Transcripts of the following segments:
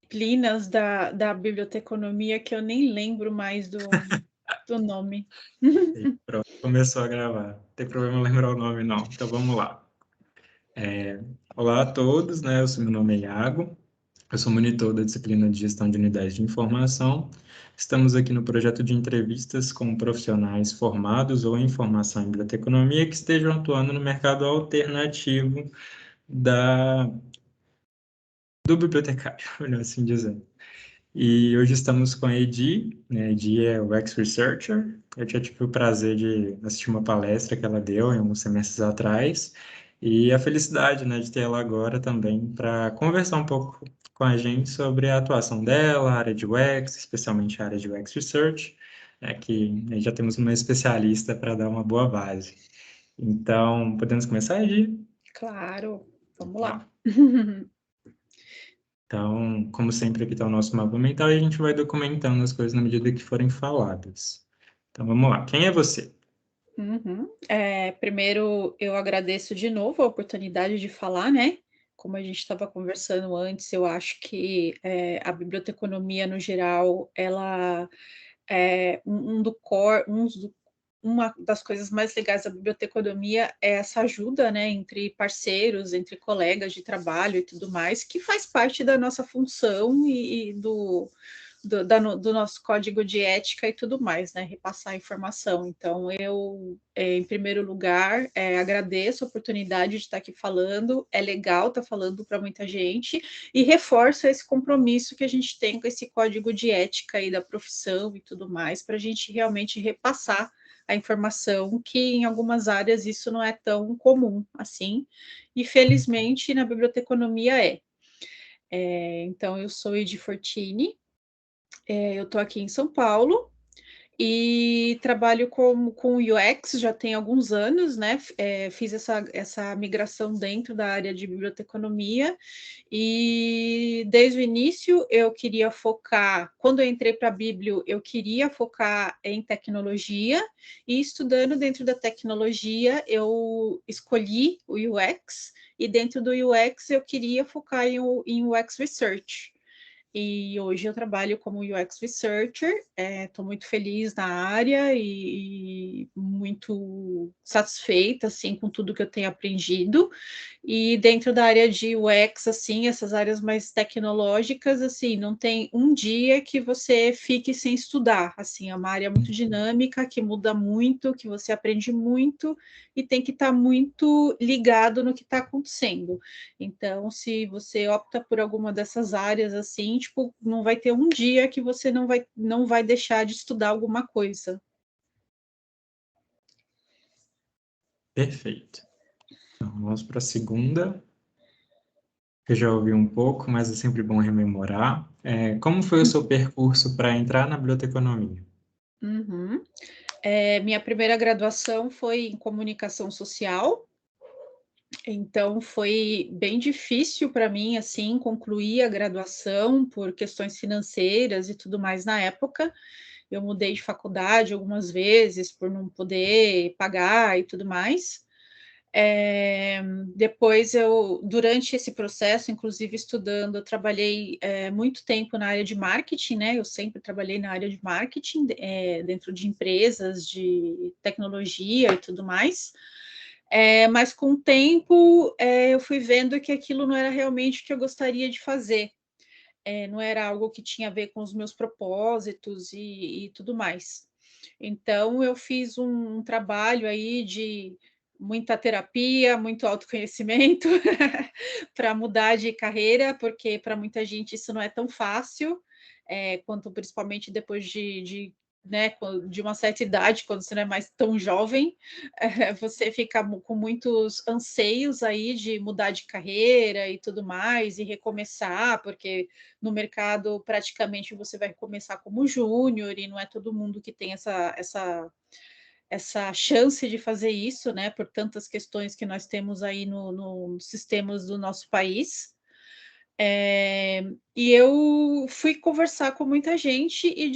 disciplinas da biblioteconomia que eu nem lembro mais do nome. E pronto, começou a gravar. Não tem problema lembrar o nome, não. Então vamos lá. Olá a todos, né? Meu nome é Iago, eu sou monitor da disciplina de Gestão de Unidades de Informação. Estamos aqui no projeto de entrevistas com profissionais formados ou em formação em biblioteconomia que estejam atuando no mercado alternativo da, do bibliotecário, melhor assim dizer. E hoje estamos com a Edi, né? A Edi é UX Researcher. Eu já tive o prazer de assistir uma palestra que ela deu em alguns semestres atrás, e a felicidade, né, de ter ela agora também para conversar um pouco com a gente sobre a atuação dela, a área de UX, especialmente a área de UX Research, que né, já temos uma especialista para dar uma boa base. Então, podemos começar, Edi? Claro, vamos lá. Lá. Então, como sempre, aqui está o nosso mapa mental e a gente vai documentando as coisas na medida que forem faladas. Então, vamos lá. Quem é você? Uhum. Primeiro, eu agradeço de novo a oportunidade de falar, né? Como a gente estava conversando antes, eu acho que a biblioteconomia, no geral, ela é uma das coisas mais legais da biblioteconomia é essa ajuda, né, entre parceiros, entre colegas de trabalho e tudo mais, que faz parte da nossa função e do nosso código de ética e tudo mais, né? Repassar a informação. Então, eu, em primeiro lugar, agradeço a oportunidade de estar aqui falando. É legal estar falando para muita gente e reforço esse compromisso que a gente tem com esse código de ética aí da profissão e tudo mais, para a gente realmente repassar a informação, que em algumas áreas isso não é tão comum assim, e felizmente na biblioteconomia então, eu sou Edi Fortini, eu estou aqui em São Paulo e trabalho com UX já tem alguns anos, né? Fiz essa migração dentro da área de biblioteconomia e desde o início eu queria focar, quando eu entrei para a Biblio, eu queria focar em tecnologia e estudando dentro da tecnologia, eu escolhi o UX e dentro do UX eu queria focar em UX Research. E hoje eu trabalho como UX Researcher, estou muito feliz na área e muito satisfeita assim com tudo que eu tenho aprendido. E dentro da área de UX, assim, essas áreas mais tecnológicas, assim, não tem um dia que você fique sem estudar. Assim, é uma área muito dinâmica, que muda muito, que você aprende muito e tem que estar muito ligado no que está acontecendo. Então, se você opta por alguma dessas áreas, assim, tipo, não vai ter um dia que você não vai deixar de estudar alguma coisa. Perfeito. Então, vamos para a segunda. Eu já ouvi um pouco, mas é sempre bom rememorar. Como foi o seu percurso para entrar na biblioteconomia? Uhum. Minha primeira graduação foi em comunicação social, então foi bem difícil para mim assim concluir a graduação por questões financeiras e tudo mais na época. Eu mudei de faculdade algumas vezes por não poder pagar e tudo mais. É, Depois durante esse processo, inclusive estudando, eu trabalhei muito tempo na área de marketing, né? Eu sempre trabalhei na área de marketing, dentro de empresas de tecnologia e tudo mais. Mas com o tempo eu fui vendo que aquilo não era realmente o que eu gostaria de fazer. Não era algo que tinha a ver com os meus propósitos e tudo mais. Então, eu fiz um trabalho aí de muita terapia, muito autoconhecimento para mudar de carreira, porque para muita gente isso não é tão fácil, quanto principalmente depois né, de uma certa idade, quando você não é mais tão jovem, você fica com muitos anseios aí de mudar de carreira e tudo mais, e recomeçar, porque no mercado praticamente você vai começar como júnior e não é todo mundo que tem essa chance de fazer isso, né? Por tantas questões que nós temos aí nos sistemas do nosso país. E eu fui conversar com muita gente e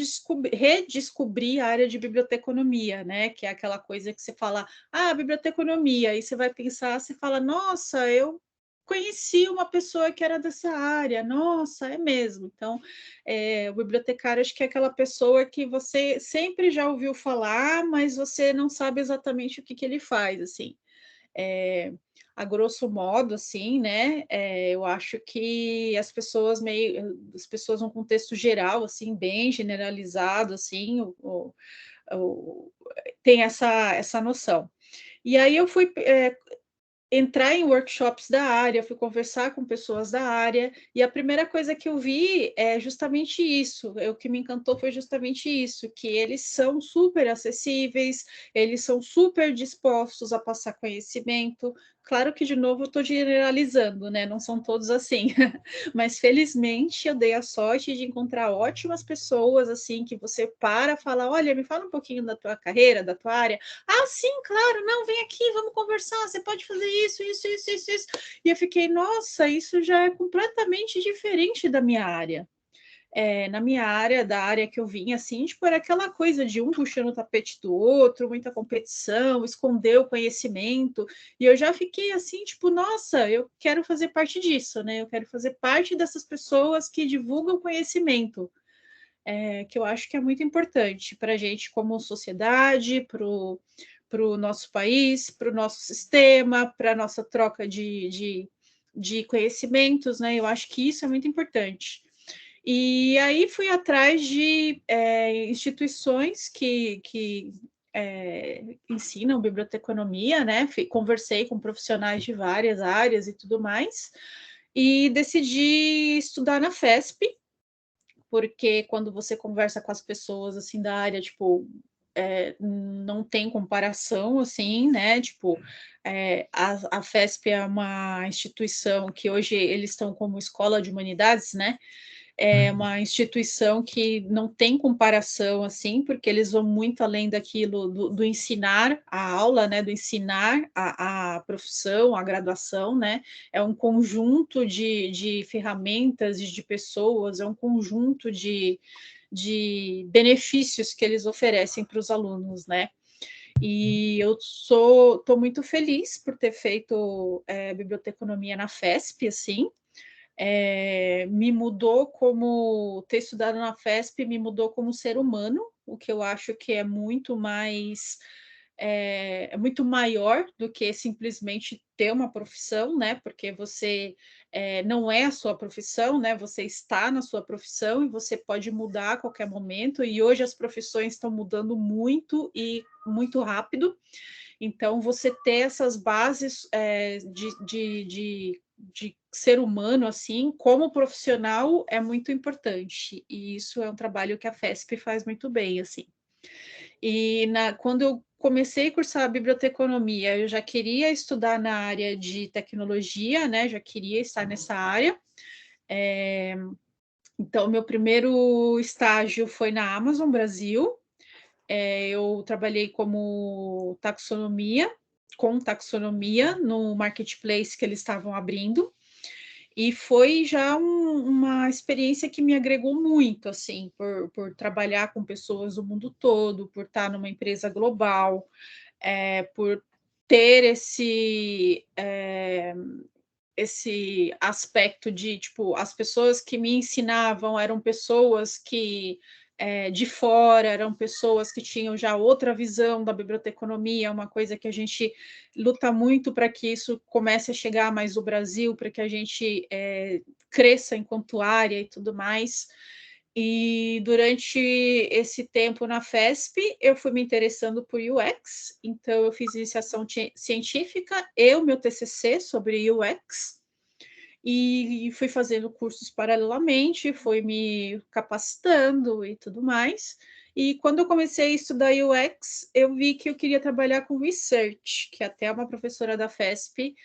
redescobri a área de biblioteconomia, né? Que é aquela coisa que você fala, biblioteconomia, e você vai pensar, você fala, nossa, eu conheci uma pessoa que era dessa área, nossa, é mesmo. Então, o bibliotecário acho que é aquela pessoa que você sempre já ouviu falar, mas você não sabe exatamente o que ele faz, assim. A grosso modo, assim, né? Eu acho que as pessoas num contexto geral, assim, bem generalizado, assim, o, tem essa noção. E aí eu fui entrar em workshops da área, fui conversar com pessoas da área, e a primeira coisa que eu vi é justamente isso. O que me encantou foi justamente isso, que eles são super acessíveis, eles são super dispostos a passar conhecimento. Claro que, de novo, eu estou generalizando, né? Não são todos assim, mas felizmente eu dei a sorte de encontrar ótimas pessoas assim que você fala, olha, me fala um pouquinho da tua carreira, da tua área. Ah, sim, claro, não, vem aqui, vamos conversar, você pode fazer isso, isso, isso, isso, isso. E eu fiquei, nossa, isso já é completamente diferente da minha área. Na minha área, da área que eu vim, assim, tipo, era aquela coisa de um puxando o tapete do outro, muita competição, esconder o conhecimento, e eu já fiquei assim, tipo, nossa, eu quero fazer parte disso, né? Eu quero fazer parte dessas pessoas que divulgam conhecimento, que eu acho que é muito importante para a gente como sociedade, para o nosso país, para o nosso sistema, para a nossa troca de conhecimentos, né? Eu acho que isso é muito importante. E aí fui atrás de instituições que ensinam biblioteconomia, né? Conversei com profissionais de várias áreas e tudo mais, e decidi estudar na FESP, porque quando você conversa com as pessoas assim da área, tipo, não tem comparação, assim, né? Tipo, a FESP é uma instituição que hoje eles estão como escola de humanidades, né? É uma instituição que não tem comparação, assim, porque eles vão muito além daquilo do ensinar a aula, né, do ensinar a profissão, a graduação, né, é um conjunto de ferramentas e de pessoas, é um conjunto de benefícios que eles oferecem para os alunos, né. E eu estou muito feliz por ter feito biblioteconomia na FESP, assim, me mudou como ter estudado na FESP me mudou como ser humano, o que eu acho que é muito mais é muito maior do que simplesmente ter uma profissão, né? Porque você não é a sua profissão, né? Você está na sua profissão e você pode mudar a qualquer momento. E hoje as profissões estão mudando muito e muito rápido. Então, você ter essas bases de ser humano, assim, como profissional, é muito importante. E isso é um trabalho que a FESP faz muito bem, assim. E quando eu comecei a cursar a biblioteconomia, eu já queria estudar na área de tecnologia, né? Já queria estar nessa área. Então, meu primeiro estágio foi na Amazon Brasil. Eu trabalhei com taxonomia no marketplace que eles estavam abrindo, e foi já uma experiência que me agregou muito, assim, por trabalhar com pessoas do mundo todo, por estar numa empresa global, por ter esse aspecto de, tipo, as pessoas que me ensinavam eram pessoas que de fora, eram pessoas que tinham já outra visão da biblioteconomia, uma coisa que a gente luta muito para que isso comece a chegar mais no Brasil, para que a gente cresça enquanto área e tudo mais. E durante esse tempo na FESP, eu fui me interessando por UX, então eu fiz iniciação científica e o meu TCC sobre UX, e fui fazendo cursos paralelamente, fui me capacitando e tudo mais. E quando eu comecei a estudar UX, eu vi que eu queria trabalhar com research, que até uma professora da FESP,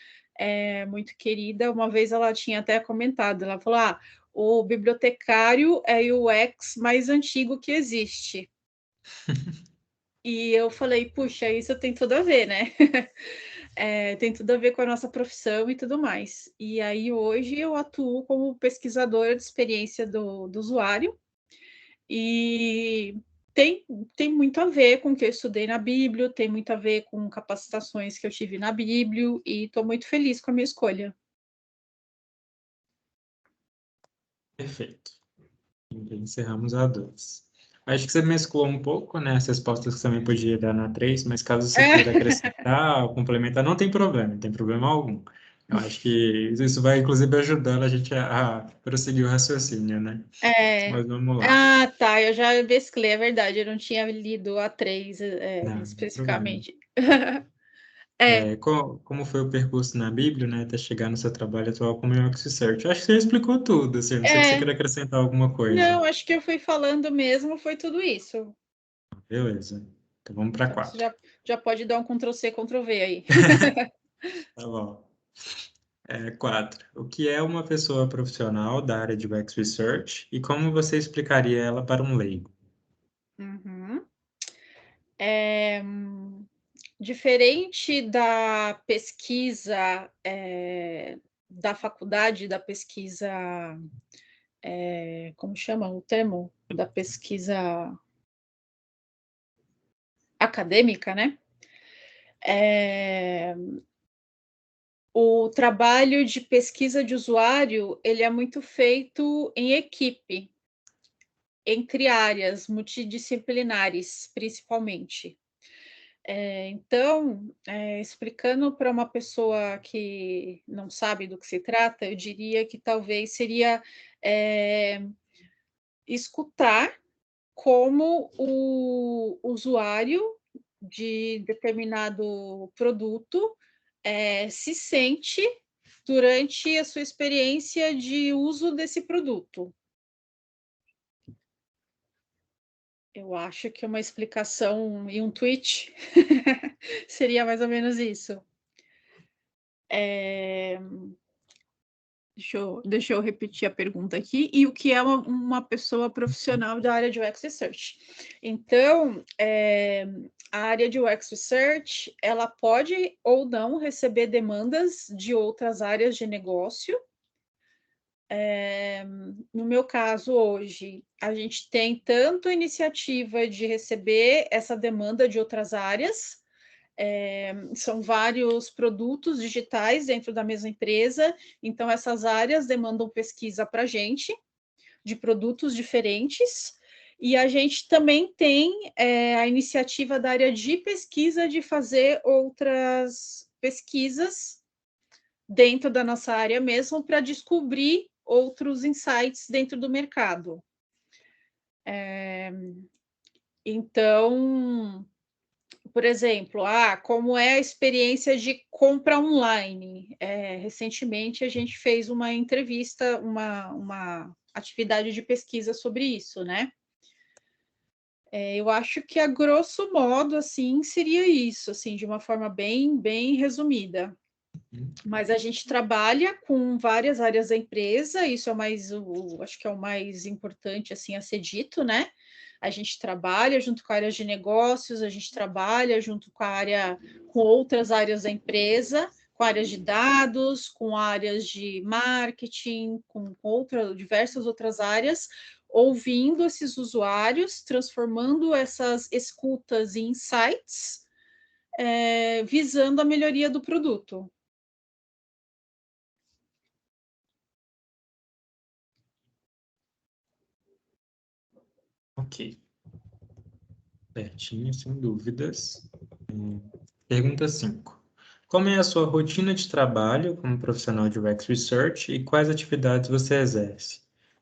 muito querida, uma vez ela tinha até comentado, ela falou, o bibliotecário é o UX mais antigo que existe. E eu falei, puxa, isso tem tudo a ver, né? Tem tudo a ver com a nossa profissão e tudo mais. E aí hoje eu atuo como pesquisadora de experiência do usuário, e tem, tem muito a ver com o que eu estudei na Biblio, tem muito a ver com capacitações que eu tive na Biblio, e estou muito feliz com a minha escolha. Perfeito. Encerramos a 2. Acho que você mesclou um pouco, né, as respostas que você também podia dar na 3, mas caso você queira acrescentar ou complementar, não tem problema algum. Eu acho que isso vai, inclusive, ajudando a gente a prosseguir o raciocínio, né? É. Mas vamos lá. Ah, tá, eu já mesclei, é verdade, eu não tinha lido a 3 Não tem problema. especificamente. É, Como foi o percurso na Bíblia, né, até chegar no seu trabalho atual como UX Research? Eu acho que você explicou tudo, assim, não sei se você é, quer acrescentar alguma coisa. não, acho que eu fui falando mesmo, foi tudo isso. Beleza. Então vamos para Então você 4. já pode dar um Ctrl+C, Ctrl+V aí. Tá bom. 4. O que é uma pessoa profissional da área de UX Research e como você explicaria ela para um leigo? Uhum. É, diferente da pesquisa da faculdade, da pesquisa, como chama o termo? Da pesquisa acadêmica, né? É, o trabalho de pesquisa de usuário, ele é muito feito em equipe, entre áreas multidisciplinares, principalmente. Então, explicando para uma pessoa que não sabe do que se trata, eu diria que talvez seria é, escutar como o usuário de determinado produto se sente durante a sua experiência de uso desse produto. Eu acho que uma explicação e um tweet seria mais ou menos isso. Deixa eu repetir a pergunta aqui. E o que é uma pessoa profissional da área de UX Research? Então, a área de UX Research, ela pode ou não receber demandas de outras áreas de negócio. No meu caso, hoje, a gente tem tanto a iniciativa de receber essa demanda de outras áreas, são vários produtos digitais dentro da mesma empresa, então essas áreas demandam pesquisa para a gente, de produtos diferentes, e a gente também tem a iniciativa da área de pesquisa de fazer outras pesquisas dentro da nossa área mesmo para descobrir outros insights dentro do mercado. Então, por exemplo, como é a experiência de compra online? Recentemente a gente fez uma entrevista, uma atividade de pesquisa sobre isso, né? Eu acho que a grosso modo, assim, seria isso, assim, de uma forma bem resumida. Mas a gente trabalha com várias áreas da empresa, isso é acho que é o mais importante assim a ser dito, né? A gente trabalha junto com áreas de negócios, a gente trabalha junto com outras áreas da empresa, com áreas de dados, com áreas de marketing, com diversas outras áreas, ouvindo esses usuários, transformando essas escutas em insights, visando a melhoria do produto. Ok. Certinho, sem dúvidas. Pergunta 5. Como é a sua rotina de trabalho como profissional de UX Research e quais atividades você exerce?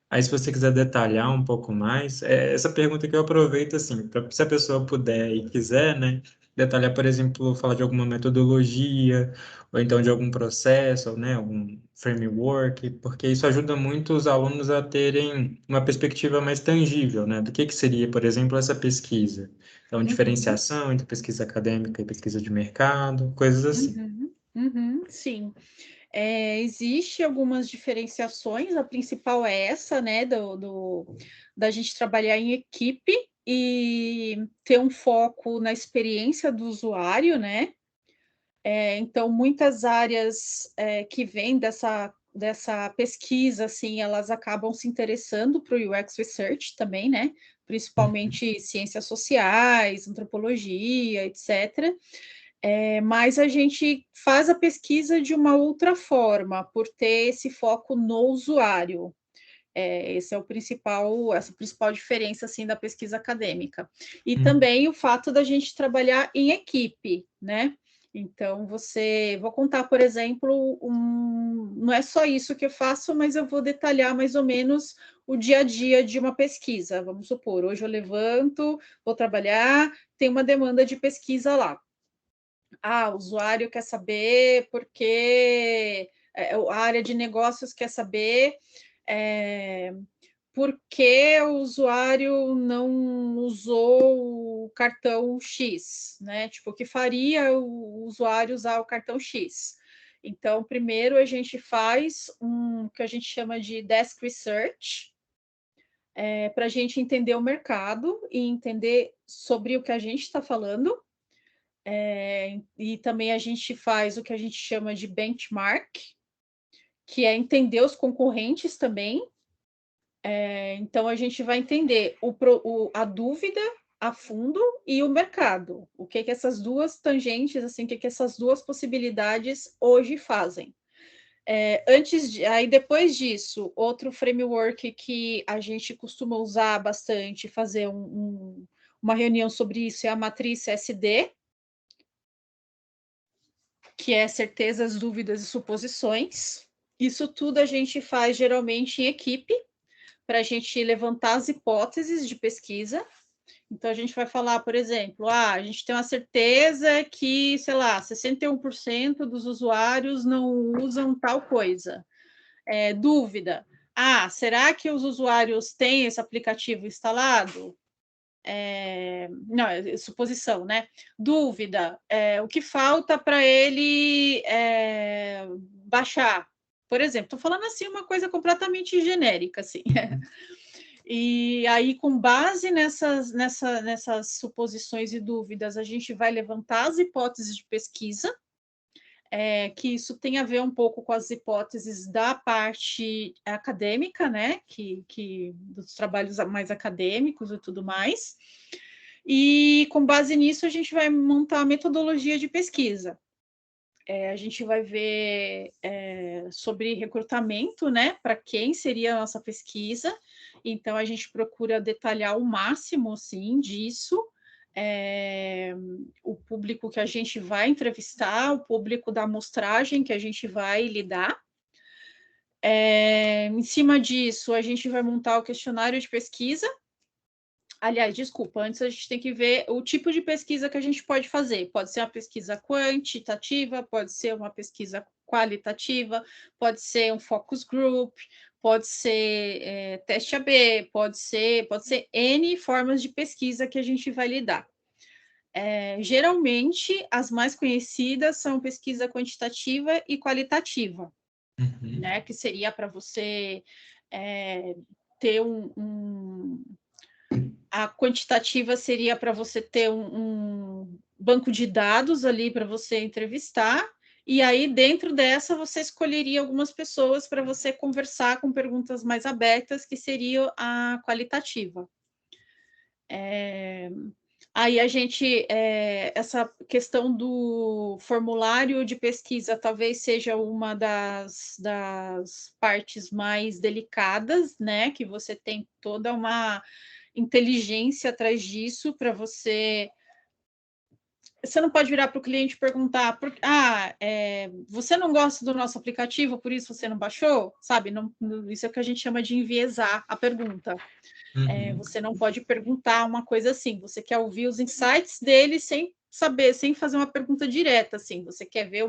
Aí, se você quiser detalhar um pouco mais, essa pergunta que eu aproveito, assim, se a pessoa puder e quiser, né, detalhar, por exemplo, falar de alguma metodologia, ou então de algum processo, ou, né, algum framework, porque isso ajuda muito os alunos a terem uma perspectiva mais tangível, né, do que seria, por exemplo, essa pesquisa. Então, Uhum. diferenciação entre pesquisa acadêmica e pesquisa de mercado, coisas assim. Sim. Existe algumas diferenciações, a principal é essa, né, da gente trabalhar em equipe e ter um foco na experiência do usuário, né? Então, muitas áreas que vêm dessa pesquisa, assim, elas acabam se interessando para o UX Research também, né? Uhum. Principalmente ciências sociais, antropologia, etc. Mas a gente faz a pesquisa de uma outra forma, por ter esse foco no usuário. Essa é a principal diferença assim, da pesquisa acadêmica. E também o fato da gente trabalhar em equipe, né? Então, vou contar, por exemplo, não é só isso que eu faço, mas eu vou detalhar mais ou menos o dia a dia de uma pesquisa. Vamos supor, hoje eu levanto, vou trabalhar, tem uma demanda de pesquisa lá. O usuário quer saber porque a área de negócios quer saber por que o usuário não usou o cartão X, né? Tipo, o que faria o usuário usar o cartão X? Então, primeiro a gente faz o que a gente chama de desk research, para a gente entender o mercado e entender sobre o que a gente está falando. E também a gente faz o que a gente chama de benchmark, que é entender os concorrentes também. Então, a gente vai entender a dúvida a fundo e o mercado. O que essas duas tangentes, assim, o que essas duas possibilidades hoje fazem. Aí depois disso, outro framework que a gente costuma usar bastante, fazer uma reunião sobre isso, é a matriz SD, que é certezas, dúvidas e suposições. Isso tudo a gente faz geralmente em equipe, para a gente levantar as hipóteses de pesquisa. Então, a gente vai falar, por exemplo, a gente tem uma certeza que, sei lá, 61% dos usuários não usam tal coisa. Dúvida. Será que os usuários têm esse aplicativo instalado? Não, é suposição, né? Dúvida. O que falta para ele baixar? Por exemplo, estou falando assim uma coisa completamente genérica, assim. E aí, com base nessas suposições e dúvidas, a gente vai levantar as hipóteses de pesquisa, que isso tem a ver um pouco com as hipóteses da parte acadêmica, né? Dos trabalhos mais acadêmicos e tudo mais. E com base nisso, a gente vai montar a metodologia de pesquisa. A gente vai ver sobre recrutamento, né? Para quem seria a nossa pesquisa. Então, a gente procura detalhar o máximo, assim, disso. O público que a gente vai entrevistar, o público da amostragem que a gente vai lidar. Em cima disso, a gente vai montar o questionário de pesquisa. Aliás, desculpa, antes a gente tem que ver o tipo de pesquisa que a gente pode fazer. Pode ser uma pesquisa quantitativa, pode ser uma pesquisa qualitativa, pode ser um focus group, pode ser teste AB, pode ser N formas de pesquisa que a gente vai lidar. Geralmente, as mais conhecidas são pesquisa quantitativa e qualitativa, né? Que seria para você ter a quantitativa seria para você ter um banco de dados ali para você entrevistar, e aí dentro dessa você escolheria algumas pessoas para você conversar com perguntas mais abertas, que seria a qualitativa. Aí a gente, essa questão do formulário de pesquisa talvez seja uma das partes mais delicadas, né? Que você tem toda uma inteligência atrás disso para você. Você não pode virar para o cliente e perguntar: você não gosta do nosso aplicativo, por isso você não baixou? Sabe? Isso é o que a gente chama de enviesar a pergunta. Você não pode perguntar uma coisa assim. Você quer ouvir os insights dele sem saber, sem fazer uma pergunta direta, assim. Você quer ver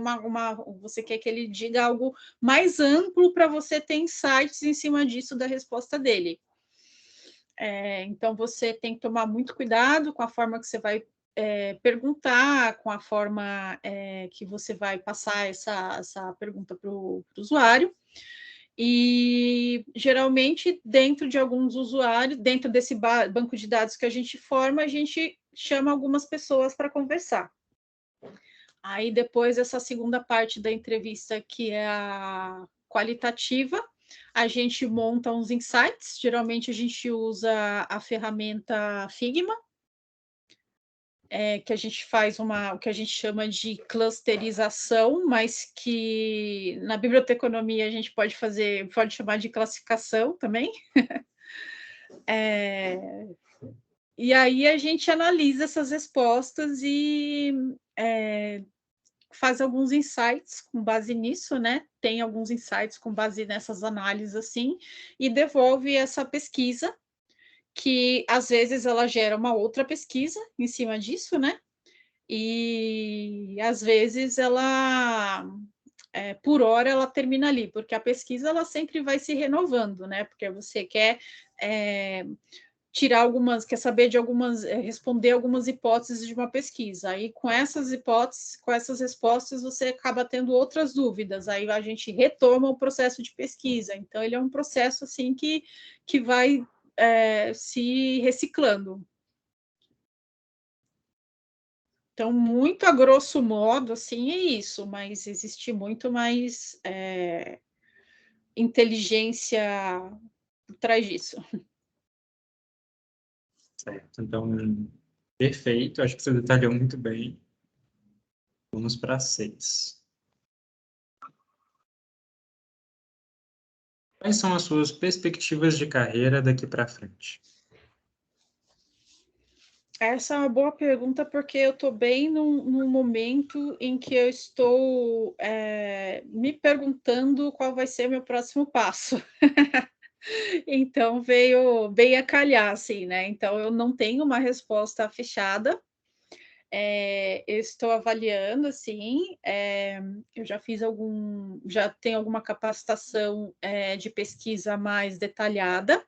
você quer que ele diga algo mais amplo para você ter insights em cima disso da resposta dele. Então, você tem que tomar muito cuidado com a forma que você vai perguntar, com a forma que você vai passar essa pergunta para o usuário. E, geralmente, dentro de alguns usuários, dentro desse banco de dados que a gente forma, a gente chama algumas pessoas para conversar. Aí, depois, essa segunda parte da entrevista, que é a qualitativa, a gente monta uns insights. Geralmente, a gente usa a ferramenta Figma. que a gente faz o que a gente chama de clusterização, mas que na biblioteconomia a gente pode chamar de classificação também. E aí a gente analisa essas respostas e faz alguns insights com base nisso, né? Tem alguns insights com base nessas análises assim, e devolve essa pesquisa, que às vezes ela gera uma outra pesquisa em cima disso, né? E às vezes ela, por hora, ela termina ali, porque a pesquisa ela sempre vai se renovando, né? Porque você quer quer saber de responder algumas hipóteses de uma pesquisa. Aí, com essas hipóteses, com essas respostas, você acaba tendo outras dúvidas. Aí a gente retoma o processo de pesquisa. Então, ele é um processo assim que vai se reciclando. Então, muito a grosso modo, assim, é isso, mas existe muito mais inteligência por trás disso. Certo, então, perfeito, acho que você detalhou muito bem. Vamos para 6. Quais são as suas perspectivas de carreira daqui para frente? Essa é uma boa pergunta, porque eu estou bem num momento em que eu estou me perguntando qual vai ser meu próximo passo. Então, veio bem a calhar, assim, né? Então, eu não tenho uma resposta fechada. Eu estou avaliando, assim, eu já tenho alguma capacitação de pesquisa mais detalhada,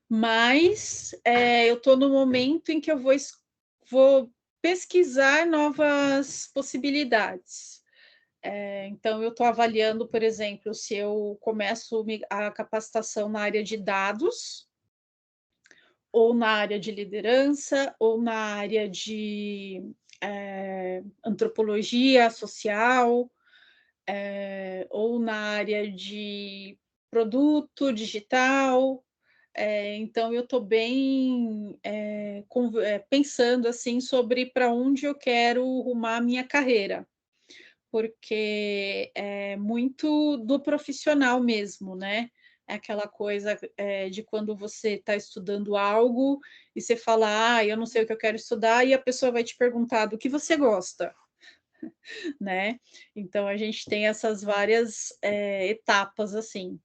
mas eu estou no momento em que eu vou pesquisar novas possibilidades. Então, eu estou avaliando, por exemplo, se eu começo a capacitação na área de dados, ou na área de liderança, ou na área de antropologia social, ou na área de produto digital. Então, eu estou bem pensando assim sobre para onde eu quero rumar a minha carreira, porque é muito do profissional mesmo, né? É aquela coisa de quando você está estudando algo e você fala, eu não sei o que eu quero estudar, e a pessoa vai te perguntar do que você gosta, né? Então a gente tem essas várias etapas assim.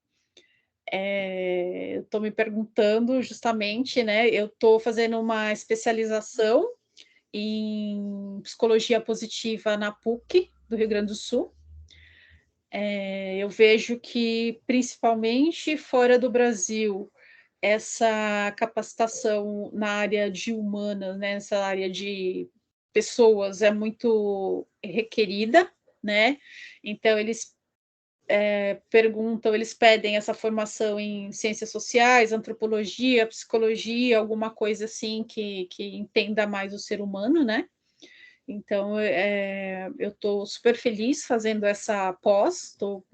Eu estou me perguntando justamente, né? Eu estou fazendo uma especialização em psicologia positiva na PUC do Rio Grande do Sul. Eu vejo que, principalmente fora do Brasil, essa capacitação na área de humanas, né, nessa área de pessoas, é muito requerida, né? Então, eles eles pedem essa formação em ciências sociais, antropologia, psicologia, alguma coisa assim que entenda mais o ser humano, né? Então, eu estou super feliz fazendo essa pós, estou,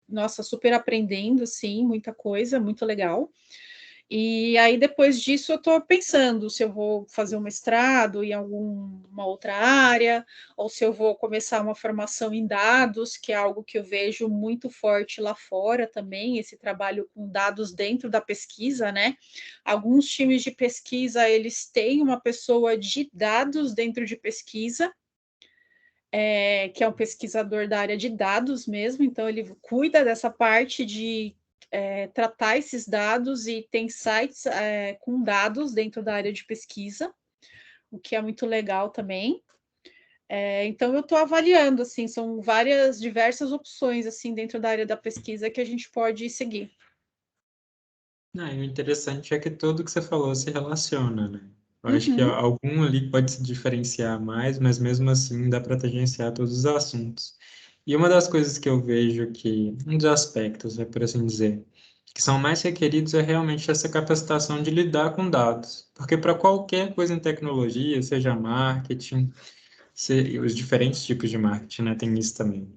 nossa, super aprendendo, assim, muita coisa, muito legal. E aí, depois disso, eu estou pensando se eu vou fazer um mestrado em alguma outra área, ou se eu vou começar uma formação em dados, que é algo que eu vejo muito forte lá fora também, esse trabalho com dados dentro da pesquisa, né? Alguns times de pesquisa, eles têm uma pessoa de dados dentro de pesquisa, que é um pesquisador da área de dados mesmo, então ele cuida dessa parte de tratar esses dados e tem sites com dados dentro da área de pesquisa, o que é muito legal também. Então eu estou avaliando, assim, são diversas opções assim dentro da área da pesquisa que a gente pode seguir. Não, e o interessante é que tudo que você falou se relaciona, né? Eu acho que Uhum. algum ali pode se diferenciar mais, mas mesmo assim dá para tangenciar todos os assuntos. E uma das coisas que eu vejo que, um dos aspectos, por assim dizer, que são mais requeridos é realmente essa capacitação de lidar com dados. Porque para qualquer coisa em tecnologia, seja marketing, os diferentes tipos de marketing, né, tem isso também.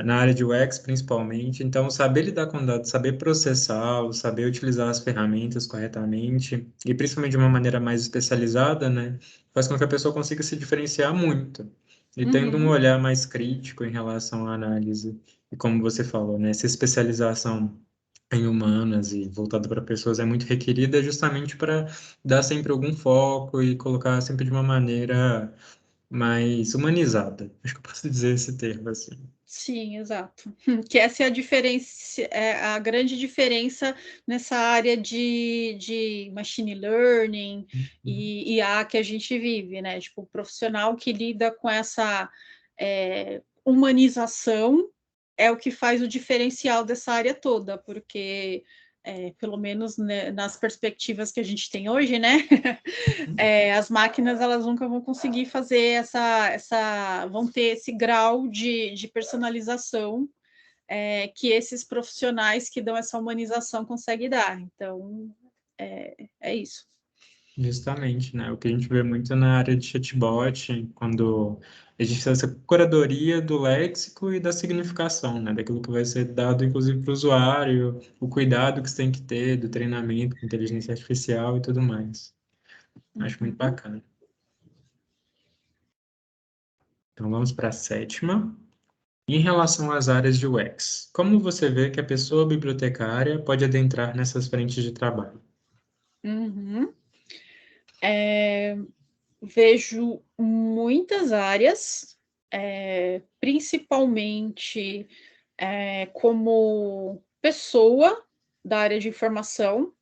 na área de UX principalmente. Então, saber lidar com dados, saber processá-los, saber utilizar as ferramentas corretamente, e principalmente de uma maneira mais especializada, né, faz com que a pessoa consiga se diferenciar muito. E tendo um Uhum. olhar mais crítico em relação à análise, e como você falou, né, essa especialização em humanas e voltado para pessoas é muito requerida justamente para dar sempre algum foco e colocar sempre de uma maneira mais humanizada. Acho que eu posso dizer esse termo assim. Sim, exato. Que essa é a diferença, é a grande diferença nessa área de machine learning e IA que a gente vive, né? Tipo, o profissional que lida com essa humanização é o que faz o diferencial dessa área toda, porque pelo menos, né, nas perspectivas que a gente tem hoje, né? As máquinas elas nunca vão conseguir fazer vão ter esse grau de personalização que esses profissionais que dão essa humanização conseguem dar. Então, é isso. Justamente, né? O que a gente vê muito na área de chatbot, quando a gente faz essa curadoria do léxico e da significação, né? Daquilo que vai ser dado, inclusive, para o usuário, o cuidado que você tem que ter do treinamento com inteligência artificial e tudo mais. Acho muito Uhum. bacana. Então, vamos para a sétima. Em relação às áreas de UX, como você vê que a pessoa bibliotecária pode adentrar nessas frentes de trabalho? Uhum. Vejo muitas áreas, principalmente como pessoa da área de informação.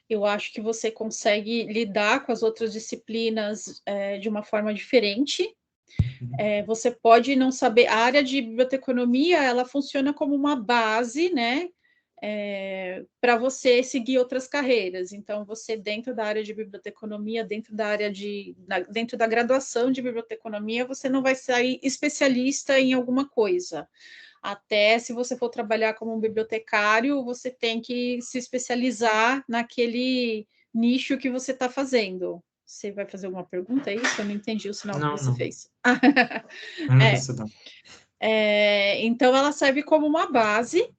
Eu acho que você consegue lidar com as outras disciplinas de uma forma diferente. Você pode não saber, a área de biblioteconomia, ela funciona como uma base, né, para você seguir outras carreiras. Então, você dentro da área de biblioteconomia, dentro da graduação de biblioteconomia, você não vai sair especialista em alguma coisa. Até se você for trabalhar como um bibliotecário, você tem que se especializar naquele nicho que você está fazendo. Você vai fazer alguma pergunta? É isso? Eu não entendi o sinal que Não, você não. fez. Não É, isso não. então ela serve como uma base.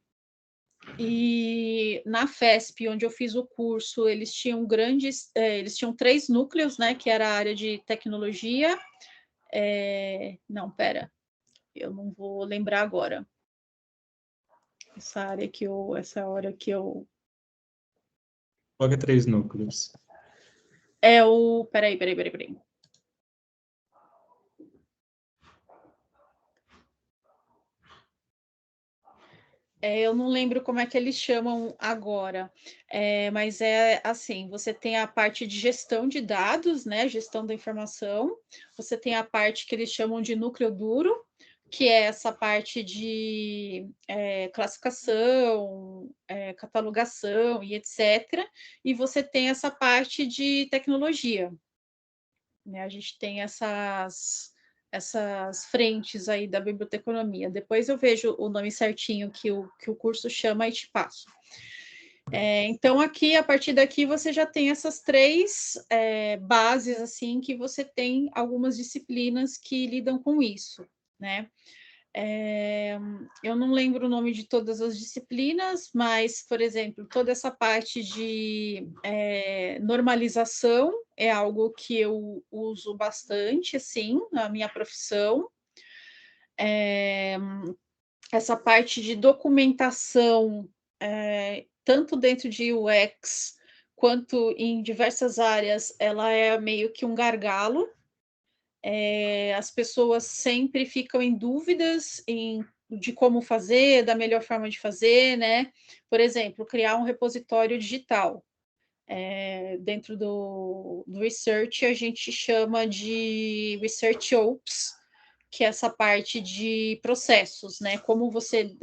E na FESP, onde eu fiz o curso, eles tinham 3 núcleos, né? Que era a área de tecnologia. Não, pera, eu não vou lembrar agora. Essa hora que eu Coloca 3 núcleos. Peraí. Eu não lembro como é que eles chamam agora, mas é assim: você tem a parte de gestão de dados, né? Gestão da informação, você tem a parte que eles chamam de núcleo duro, que é essa parte de classificação, catalogação e etc. E você tem essa parte de tecnologia, né? A gente tem essas frentes aí da biblioteconomia. Depois eu vejo o nome certinho que o curso chama e te passo. Então, aqui, a partir daqui, você já tem essas 3 bases, assim, que você tem algumas disciplinas que lidam com isso, né? Eu não lembro o nome de todas as disciplinas, mas, por exemplo, toda essa parte de normalização é algo que eu uso bastante, assim, na minha profissão. Essa parte de documentação, tanto dentro de UX quanto em diversas áreas, ela é meio que um gargalo. As pessoas sempre ficam em dúvidas de como fazer, da melhor forma de fazer, né? Por exemplo, criar um repositório digital. Dentro do research, a gente chama de research ops, que é essa parte de processos, né? Como você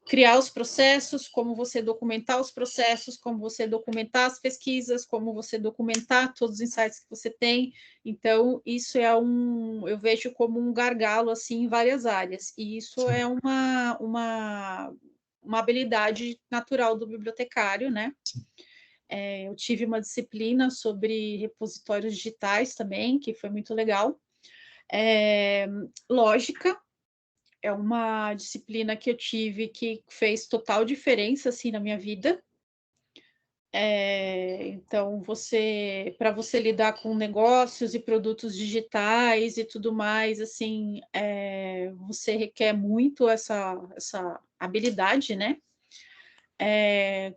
criar os processos, como você documentar os processos, como você documentar as pesquisas, como você documentar todos os insights que você tem. Então, isso eu vejo como um gargalo assim em várias áreas. E isso é uma habilidade natural do bibliotecário, né? Eu tive uma disciplina sobre repositórios digitais também, que foi muito legal. Lógica, É uma disciplina que eu tive que fez total diferença, assim, na minha vida. Então para você lidar com negócios e produtos digitais e tudo mais, assim, você requer muito essa habilidade, né.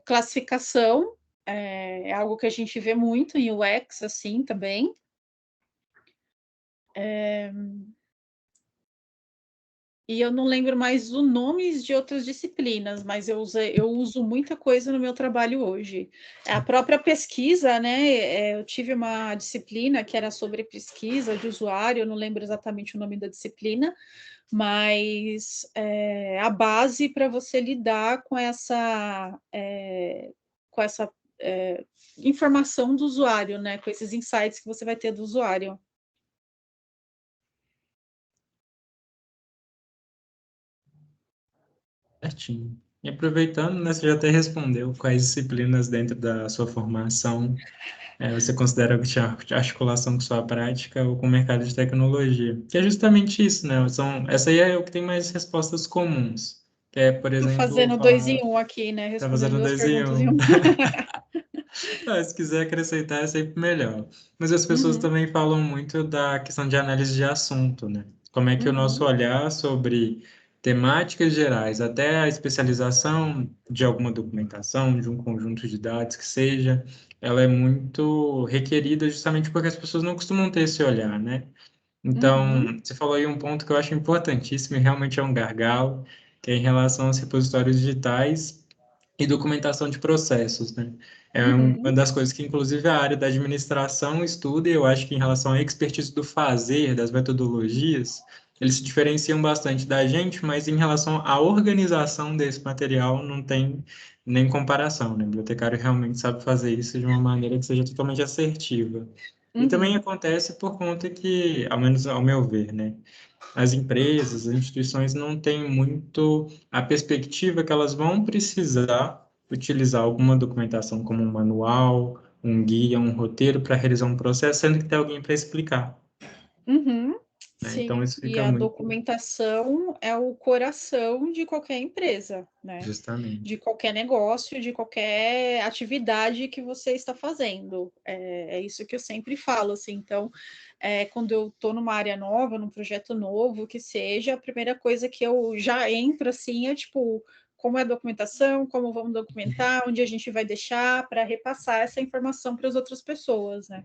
Classificação, é algo que a gente vê muito em UX, assim, também. E eu não lembro mais os nomes de outras disciplinas, mas eu uso muita coisa no meu trabalho hoje. A própria pesquisa, né, eu tive uma disciplina que era sobre pesquisa de usuário, eu não lembro exatamente o nome da disciplina, mas, a base para você lidar com essa, informação do usuário, né, com esses insights que você vai ter do usuário. Certinho. E aproveitando, né, você já até respondeu quais disciplinas dentro da sua formação você considera que tinha articulação com sua prática ou com o mercado de tecnologia. Que é justamente isso, né? Essa aí é o que tem mais respostas comuns. Que é, por Tô exemplo, fazendo 2 em falar, 1 aqui, né, tá respondendo fazendo 2 dois em perguntas em um. 1. Ah, se quiser acrescentar, é sempre melhor. Mas as pessoas Uhum, também falam muito da questão de análise de assunto, né? Como é que o nosso uhum, olhar sobre temáticas gerais, até a especialização de alguma documentação, de um conjunto de dados que seja, ela é muito requerida justamente porque as pessoas não costumam ter esse olhar, né? uhum, Então, você falou aí um ponto que eu acho importantíssimo e realmente é um gargalo, que é em relação aos repositórios digitais e documentação de processos, né? Uma uhum, das coisas que, inclusive, a área da administração estuda, e eu acho que em relação à expertise do fazer, das metodologias, eles se diferenciam bastante da gente, mas em relação à organização desse material, não tem nem comparação, né? O bibliotecário realmente sabe fazer isso de uma maneira que seja totalmente assertiva. E também uhum, acontece por conta que, ao menos ao meu ver, né? As empresas, as instituições não têm muito a perspectiva que elas vão precisar utilizar alguma documentação como um manual, um guia, um roteiro para realizar um processo, sendo que tem alguém para explicar, uhum. né? Então Sim, isso e fica a muito documentação é o coração de qualquer empresa, né, de justamente. qualquer negócio, de qualquer atividade que você está fazendo. É isso que eu sempre falo, assim, então, quando eu estou numa área nova, num projeto novo, que seja, a primeira coisa que eu já entro, assim, é tipo, como é a documentação, como vamos documentar, onde a gente vai deixar para repassar essa informação para as outras pessoas, né.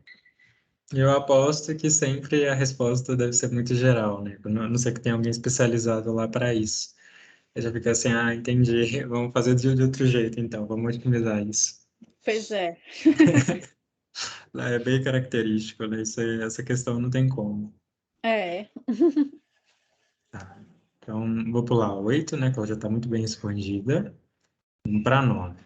Eu aposto que sempre a resposta deve ser muito geral, né? A não ser que tenha alguém especializado lá para isso. Eu já fica assim, ah, entendi, vamos fazer de outro jeito, então, vamos otimizar isso. Pois é. É bem característico, né? Essa questão não tem como. É. Tá. Então, vou pular 8, né? Que ela já está muito bem respondida. Vamos para 9.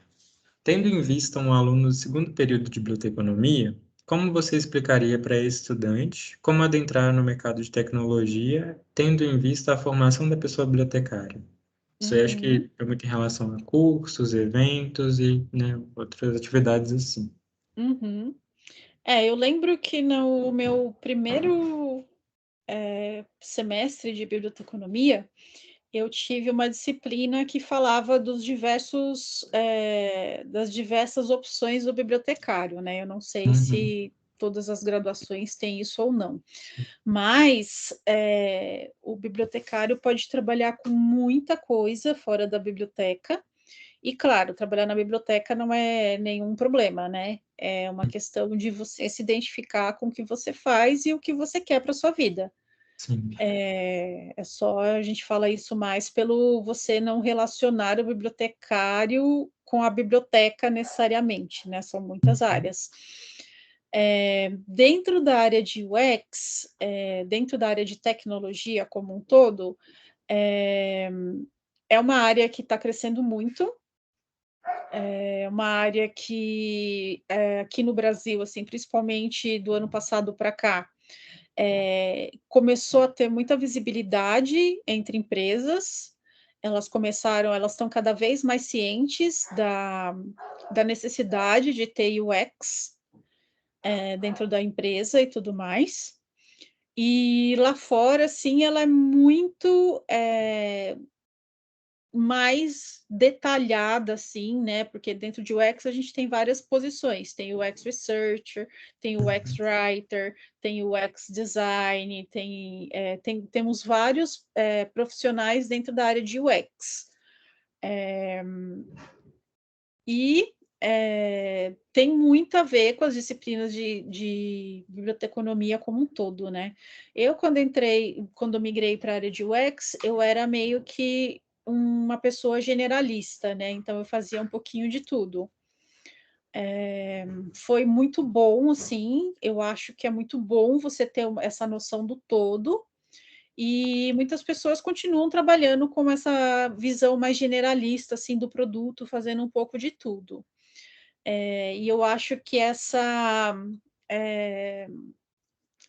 Tendo em vista um aluno do segundo período de biblioteconomia, como você explicaria para esse estudante como adentrar no mercado de tecnologia, tendo em vista a formação da pessoa bibliotecária? Isso aí acho Uhum. que é muito em relação a cursos, eventos e, né, outras atividades assim. Uhum. Eu lembro que no meu primeiro, semestre de biblioteconomia, eu tive uma disciplina que falava das diversas opções do bibliotecário, né, eu não sei Uhum. se todas as graduações têm isso ou não, mas, o bibliotecário pode trabalhar com muita coisa fora da biblioteca. E claro, trabalhar na biblioteca não é nenhum problema, né, é uma questão de você se identificar com o que você faz e o que você quer para sua vida. Sim. É só a gente fala isso mais pelo você não relacionar o bibliotecário com a biblioteca necessariamente, né, são muitas Uhum. áreas. Dentro da área de UX, dentro da área de tecnologia como um todo, eh, é uma área que está crescendo muito, é uma área que, aqui no Brasil, assim, principalmente do ano passado para cá, começou a ter muita visibilidade entre empresas. Elas estão cada vez mais cientes da necessidade de ter UX, dentro da empresa e tudo mais. E lá fora, sim, ela é muito mais detalhada, assim, né? Porque dentro de UX a gente tem várias posições. Tem o UX Researcher, tem o UX Writer, tem o UX Design, temos vários profissionais dentro da área de UX. E tem muito a ver com as disciplinas de biblioteconomia como um todo, né? Eu, quando migrei para a área de UX, eu era meio que uma pessoa generalista, né? Então, eu fazia um pouquinho de tudo. Foi muito bom, assim, eu acho que é muito bom você ter essa noção do todo, e muitas pessoas continuam trabalhando com essa visão mais generalista, assim, do produto, fazendo um pouco de tudo. E eu acho que é,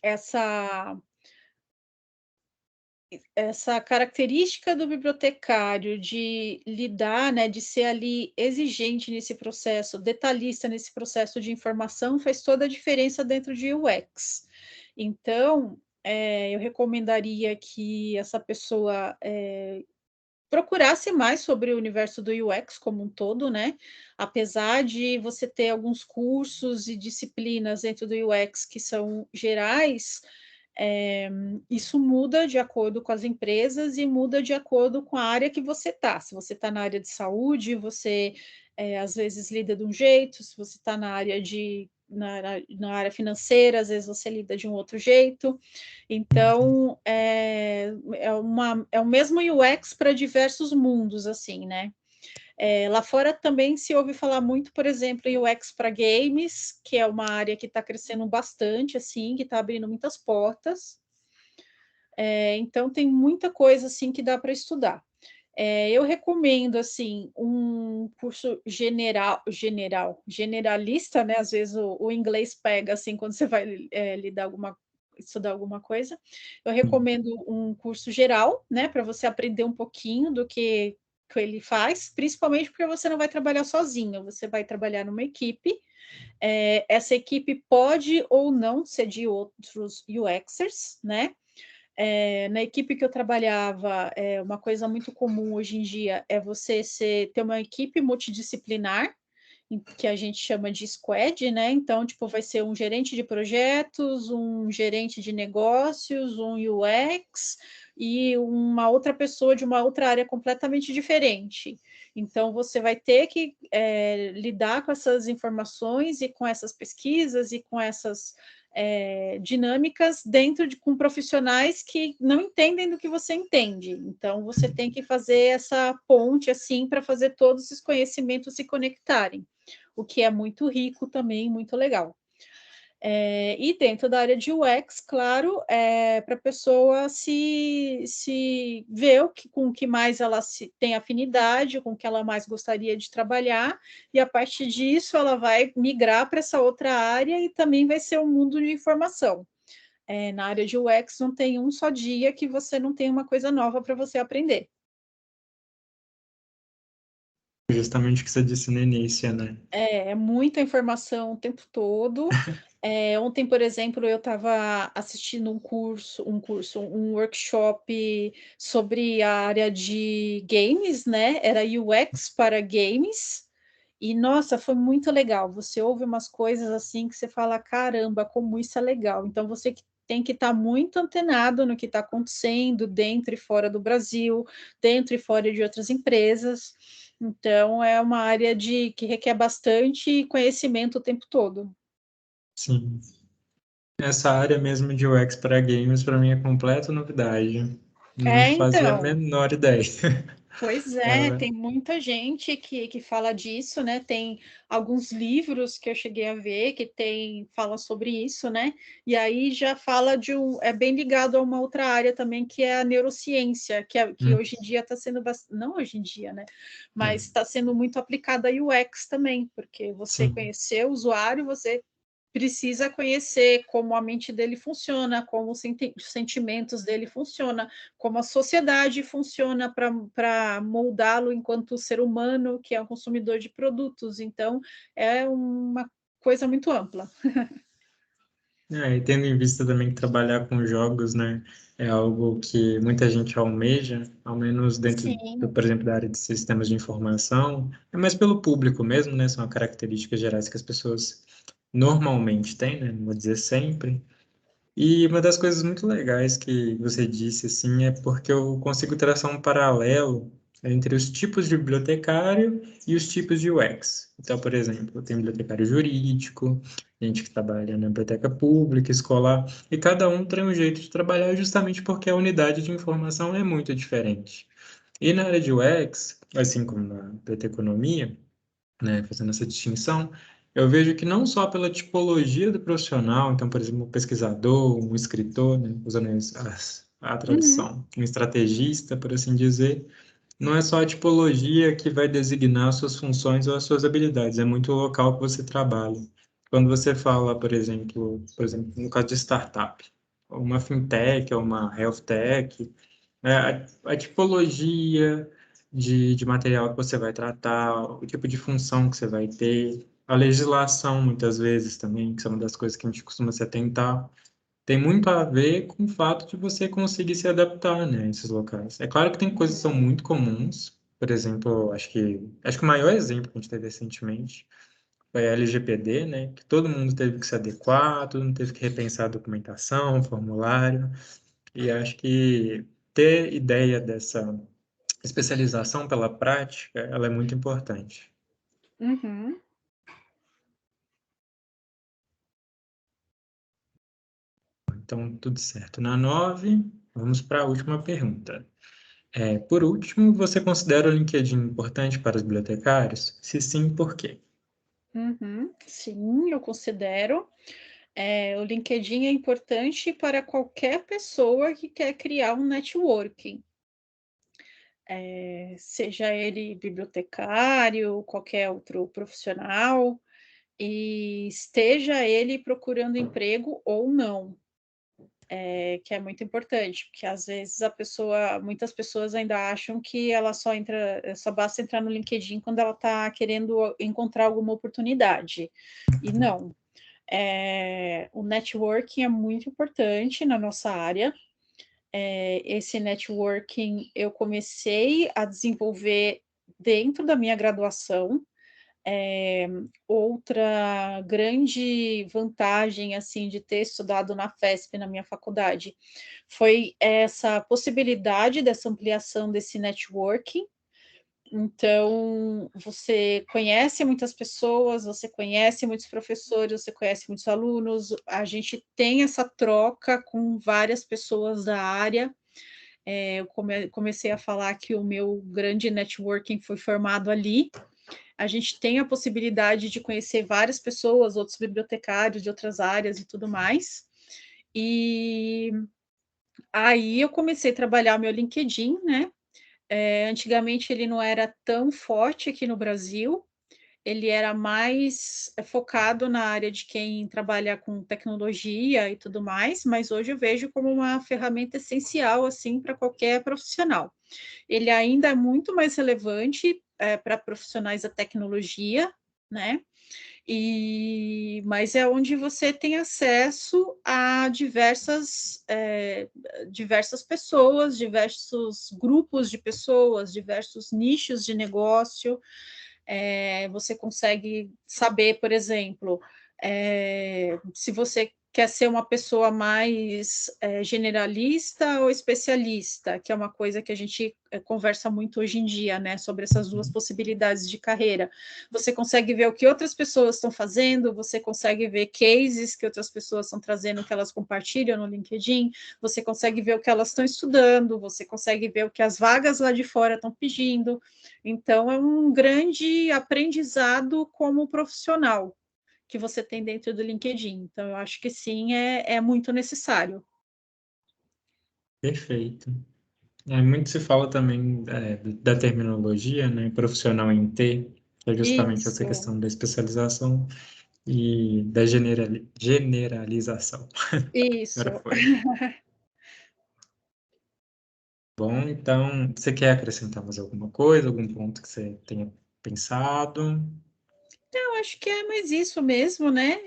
essa, essa característica do bibliotecário de lidar, né, de ser ali exigente nesse processo, detalhista nesse processo de informação, faz toda a diferença dentro de UX. Então, eu recomendaria que essa pessoa procurasse mais sobre o universo do UX como um todo, né? Apesar de você ter alguns cursos e disciplinas dentro do UX que são gerais, isso muda de acordo com as empresas e muda de acordo com a área que você está. Se você está na área de saúde, você às vezes lida de um jeito, se você está na área na área financeira, às vezes você lida de um outro jeito. Então, é o mesmo UX para diversos mundos, assim, né? Lá fora também se ouve falar muito, por exemplo, em UX para games, que é uma área que está crescendo bastante, assim, que está abrindo muitas portas. Então, tem muita coisa, assim, que dá para estudar. Eu recomendo, assim, um curso generalista, né? Às vezes o inglês pega, assim, quando você vai estudar alguma coisa. Eu recomendo um curso geral, né? Para você aprender um pouquinho do que ele faz, principalmente porque você não vai trabalhar sozinho, você vai trabalhar numa equipe. Essa equipe pode ou não ser de outros UXers, né? Na equipe que eu trabalhava, uma coisa muito comum hoje em dia é você ter uma equipe multidisciplinar, que a gente chama de squad, né? Então, tipo, vai ser um gerente de projetos, um gerente de negócios, um UX e uma outra pessoa de uma outra área completamente diferente. Então, você vai ter que lidar com essas informações e com essas pesquisas e com essas dinâmicas com profissionais que não entendem do que você entende. Então, você tem que fazer essa ponte assim para fazer todos esses conhecimentos se conectarem, o que é muito rico também, muito legal. E dentro da área de UX, claro, para a pessoa se ver com o que mais ela tem afinidade, com o que ela mais gostaria de trabalhar, e a partir disso ela vai migrar para essa outra área e também vai ser um mundo de informação. Na área de UX não tem um só dia que você não tem uma coisa nova para você aprender. Justamente o que você disse no início, né? É muita informação o tempo todo. Ontem, por exemplo, eu estava assistindo um workshop sobre a área de games, né? Era UX para games. E, nossa, foi muito legal. Você ouve umas coisas assim que você fala, caramba, como isso é legal. Então, você tem que estar muito antenado no que está acontecendo dentro e fora do Brasil, dentro e fora de outras empresas. Então, é uma área que requer bastante conhecimento o tempo todo. Sim. Essa área mesmo de UX para games, para mim, é completa novidade. Não fazia a Então, menor ideia. pois é, Ela... tem muita gente que fala disso, né? Tem alguns livros que eu cheguei a ver fala sobre isso, né? E aí já fala é bem ligado a uma outra área também, que é a neurociência, que hoje em dia está sendo não hoje em dia, né? Mas está sendo muito aplicada a UX também, porque você Sim. conhecer o usuário, você precisa conhecer como a mente dele funciona, como os sentimentos dele funcionam, como a sociedade funciona para moldá-lo enquanto ser humano, que é um consumidor de produtos. Então, é uma coisa muito ampla. E tendo em vista também que trabalhar com jogos, né, é algo que muita gente almeja, ao menos dentro, Sim. por exemplo, da área de sistemas de informação, é mais pelo público mesmo, né, são características gerais que as pessoas normalmente têm, né, não vou dizer sempre. E uma das coisas muito legais que você disse, assim, é porque eu consigo traçar um paralelo entre os tipos de bibliotecário e os tipos de UX. Então, por exemplo, tem bibliotecário jurídico, gente que trabalha na biblioteca pública, escolar, e cada um tem um jeito de trabalhar justamente porque a unidade de informação é muito diferente. E na área de UX, assim como na biblioteconomia, né, fazendo essa distinção, eu vejo que não só pela tipologia do profissional, então, por exemplo, um pesquisador, um escritor, né, usando a Uhum. tradução, um estrategista, por assim dizer, não é só a tipologia que vai designar suas funções ou as suas habilidades, é muito o local que você trabalha. Quando você fala, por exemplo, no caso de startup, uma fintech ou uma health tech, a tipologia de material que você vai tratar, o tipo de função que você vai ter, a legislação, muitas vezes também, que são uma das coisas que a gente costuma se atentar, tem muito a ver com o fato de você conseguir se adaptar, né, a esses locais. É claro que tem coisas que são muito comuns, por exemplo, acho que o maior exemplo que a gente teve recentemente foi a LGPD, né, que todo mundo teve que se adequar, todo mundo teve que repensar a documentação, formulário, e acho que ter ideia dessa especialização pela prática, ela é muito importante. Uhum. Então, tudo certo. Na 9, vamos para a última pergunta. Por último, você considera o LinkedIn importante para os bibliotecários? Se sim, por quê? Uhum. Sim, eu considero. O LinkedIn é importante para qualquer pessoa que quer criar um networking, seja ele bibliotecário, qualquer outro profissional, e esteja ele procurando emprego ou não, que é muito importante, porque às vezes muitas pessoas ainda acham que ela só basta entrar no LinkedIn quando ela está querendo encontrar alguma oportunidade. E não. O networking é muito importante na nossa área. Esse networking eu comecei a desenvolver dentro da minha graduação. Outra grande vantagem assim de ter estudado na FESP, na minha faculdade, foi essa possibilidade dessa ampliação desse networking. Então, você conhece muitas pessoas, você conhece muitos professores, você conhece muitos alunos, a gente tem essa troca com várias pessoas da área. Eu comecei a falar que o meu grande networking foi formado ali. A gente tem a possibilidade de conhecer várias pessoas, outros bibliotecários de outras áreas e tudo mais. E aí eu comecei a trabalhar meu LinkedIn, né? Antigamente ele não era tão forte aqui no Brasil, ele era mais focado na área de quem trabalha com tecnologia e tudo mais, mas hoje eu vejo como uma ferramenta essencial assim para qualquer profissional. Ele ainda é muito mais relevante para profissionais da tecnologia, né? Mas é onde você tem acesso a diversas pessoas, diversos grupos de pessoas, diversos nichos de negócio. Você consegue saber, por exemplo, se você quer ser uma pessoa mais generalista ou especialista, que é uma coisa que a gente conversa muito hoje em dia, né, sobre essas duas possibilidades de carreira. Você consegue ver o que outras pessoas estão fazendo, você consegue ver cases que outras pessoas estão trazendo, que elas compartilham no LinkedIn, você consegue ver o que elas estão estudando, você consegue ver o que as vagas lá de fora estão pedindo. Então, é um grande aprendizado como profissional que você tem dentro do LinkedIn. Então, eu acho que sim, é muito necessário. Perfeito. Muito se fala também da terminologia, né, profissional em T, que é justamente essa Isso, questão da especialização e da generalização. Agora isso. foi. Bom, então, você quer acrescentar mais alguma coisa, algum ponto que você tenha pensado? acho que é mais isso mesmo, né?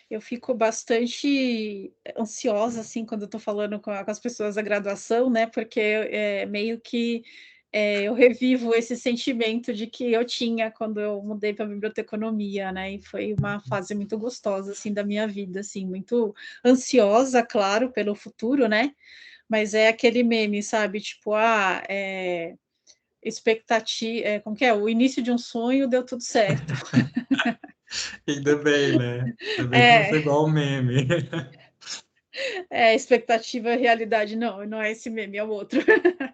Eu fico bastante ansiosa, assim, quando eu tô falando com as pessoas da graduação, né? Porque meio que eu revivo esse sentimento de que eu tinha quando eu mudei para a biblioteconomia, né? E foi uma fase muito gostosa, assim, da minha vida, assim, muito ansiosa, claro, pelo futuro, né? Mas é aquele meme, sabe? Tipo, expectativa, como que é? O início de um sonho deu tudo certo. Ainda bem, né? Ainda bem que não foi É, igual o meme. expectativa e realidade, não, não é esse meme, é o outro.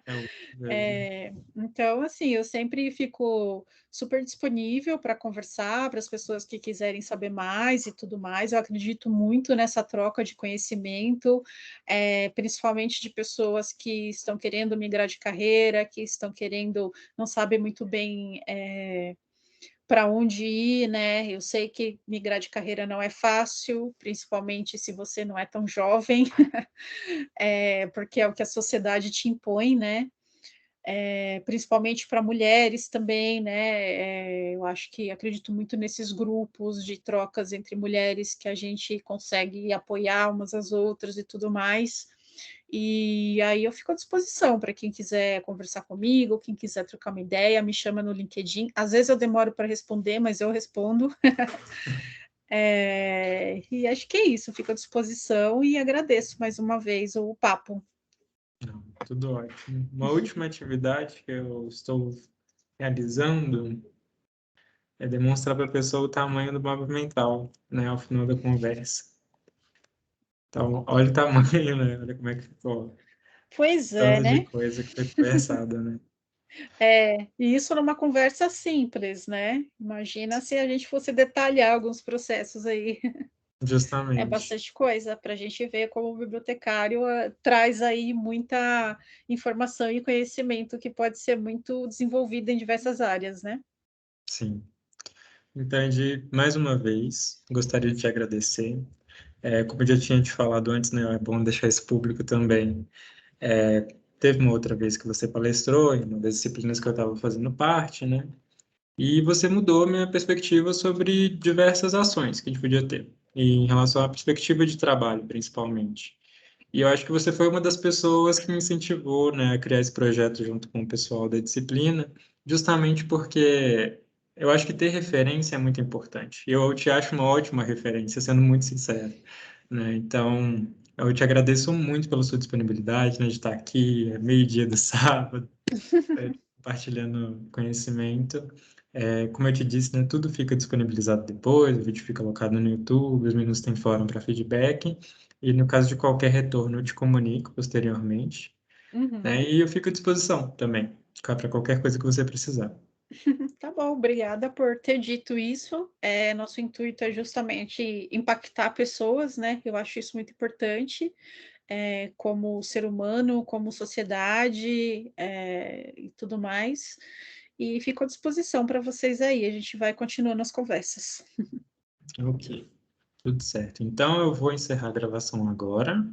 É o mesmo. Então, assim, eu sempre fico super disponível para conversar, para as pessoas que quiserem saber mais e tudo mais. Eu acredito muito nessa troca de conhecimento, principalmente de pessoas que estão querendo migrar de carreira, que estão querendo, não sabem muito bem para onde ir, né? Eu sei que migrar de carreira não é fácil, principalmente se você não é tão jovem, porque é o que a sociedade te impõe, né? Principalmente para mulheres também, né? Eu acho que acredito muito nesses grupos de trocas entre mulheres que a gente consegue apoiar umas às outras e tudo mais. E aí eu fico à disposição para quem quiser conversar comigo, quem quiser trocar uma ideia, me chama no LinkedIn. Às vezes eu demoro para responder, mas eu respondo. E acho que é isso, fico à disposição e agradeço mais uma vez o papo. Não, tudo ótimo. Uma última atividade que eu estou realizando é demonstrar para a pessoa o tamanho do mapa mental, né, ao final da conversa. Então, olha o tamanho, né? Olha como é que ficou. Pois é, Tanto de né? coisa que foi conversada, né? E isso numa conversa simples, né? Imagina se a gente fosse detalhar alguns processos aí. É Justamente. bastante coisa para a gente ver como o bibliotecário traz aí muita informação e conhecimento que pode ser muito desenvolvido em diversas áreas, né? Sim. Então, Andy, mais uma vez, gostaria de te agradecer. Como eu já tinha te falado antes, né? É bom deixar isso público também. Teve uma outra vez que você palestrou em uma das disciplinas que eu estava fazendo parte, né? E você mudou a minha perspectiva sobre diversas ações que a gente podia ter, e em relação à perspectiva de trabalho, principalmente. E eu acho que você foi uma das pessoas que me incentivou, né, a criar esse projeto junto com o pessoal da disciplina, justamente porque eu acho que ter referência é muito importante. E eu te acho uma ótima referência, sendo muito sincero, né? Então, eu te agradeço muito pela sua disponibilidade, né, de estar aqui, meio-dia do sábado, compartilhando conhecimento. Como eu te disse, né, tudo fica disponibilizado depois, o vídeo fica alocado no YouTube, os meninos têm fórum para feedback, e no caso de qualquer retorno, eu te comunico posteriormente, né, Uhum. e eu fico à disposição também, para qualquer coisa que você precisar. Tá bom, obrigada por ter dito isso. Nosso intuito é justamente impactar pessoas, né? Eu acho isso muito importante, como ser humano, como sociedade, e tudo mais. E fico à disposição para vocês aí. A gente vai continuando as conversas. Ok, tudo certo. Então, eu vou encerrar a gravação agora.